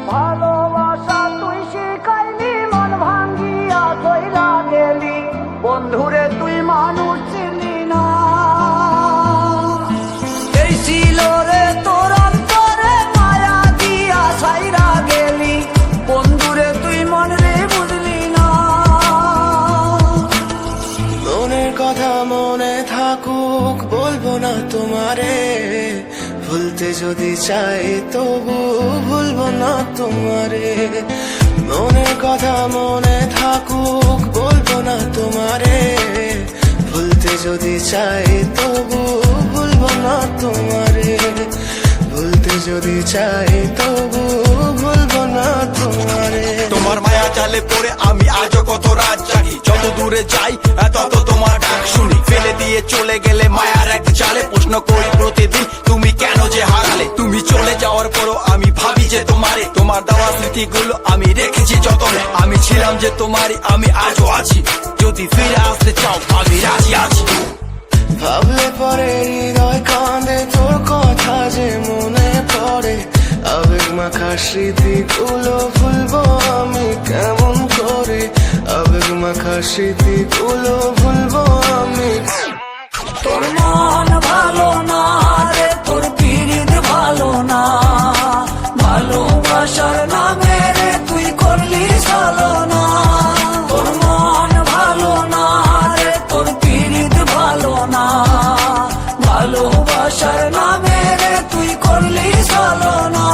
ভালোবাসা তুই শিখাইলি, মন ভাঙ্গিয়া চইলা গেলি, বন্ধুরে তুই মানুষ চিনলি না। এই ছিল রে তোর অন্তরে মায়া দিয়া ছাইরা গেলি, বন্ধুরে তুই মন রে বুঝলি না। মনের কথা মনে থাকুক বলবো না তোমারে, ভুলতে যদি চাই তবু ভুলবো না তোমারে। মনের কথা মনে থাকুক বলবো না তোমারে, ভুলতে যদি চাই তবু ভুলবো না তোমারে। ভুলতে যদি চাই তবু ভুলবো না তোমারে। তোমার মায়া জালে পড়ে আমি আজও কত রাত জাগি, যত দূরে যাই তত তোমার ডাক শুনি। ফেলে দিয়ে চলে গেলে মায়ার এক জালে, প্রশ্ন করি প্রতিদিন তুমি কেন যে হারালে। তুমি চলে যাওয়ার পরও আমি ভাবি যে তোমারে, তোমার দেওয়া স্মৃতিগুলো আমি রেখেছি যতনে। আমি ছিলাম যে তোমারই, আমি আজও আছি, যদি ফিরে আসতে চাও আমি রাজি আছি। ভাবলে পরে হৃদয় কাঁদে, তোর কথা যে মনে পড়ে। আবেগ মাখা স্মৃতিগুলো ভুলবো আমি কেমন করে, আবেগ মাখা স্মৃতিগুলো ভুলবো আমি। তোর মন ভালো না রে, তোর পীড়িত ভালো না, ভালোবাসার নামে রে তুই করলি ছলনা। তোর মন ভালো না রে, তোর পীড়িত ভালো না, ভালোবাসার নামে রে তুই করলি ছলনা।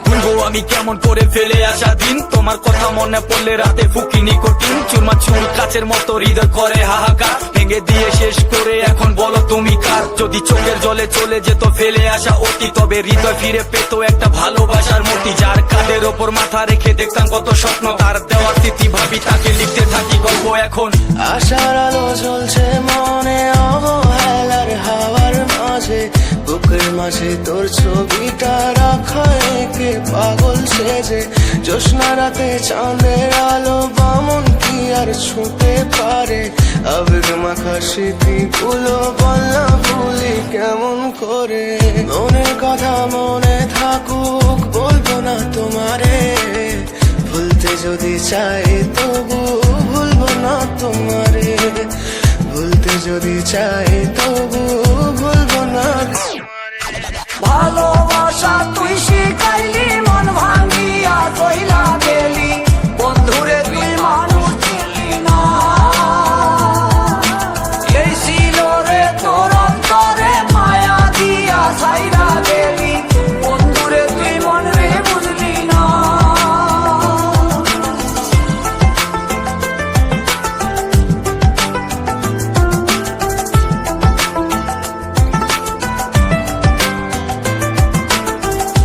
ভুলবো আমি কেমন করে ফেলে আসা দিন, তোমার কথা মনে পড়লে রাতে ফুকি নিকোটিন। চুরমা চুল কাচের মতো হৃদয় করে হাহাকার, ভেঙে দিয়ে শেষ করে এখন বলো তুমি কার। যদি চোখের জলে চলে যেত ফেলে আসা অতি, তবে হৃদয় ফিরে পেত একটা ভালোবাসার মূর্তি। যার কাঁধের ওপর মাথা রেখে দেখতাম কত স্বপ্ন, তার দেওয়ার স্মৃতি ভাবি তাকে লিখতে থাকি গল্প এখন। আশার আলো জ্বলছে মনে অবহেলার হাওয়ার মাঝে, বুকের মাঝে তোর ছবিটা রাখা একে পাগল সেজে। জ্যোৎস্না রাতে চাঁদের আলো বামন কি আর ছুঁতে পারে, আবেগ মাখা স্মৃতিগুলো বললা ভুলি কেমন করে। মনের কথা মনে থাকুক বলবো না তোমারে, ভুলতে যদি চাই তবু ভুলবো না তোমারে। ভুলতে যদি চাই তবু ভুলবো না তোমারে। ভালো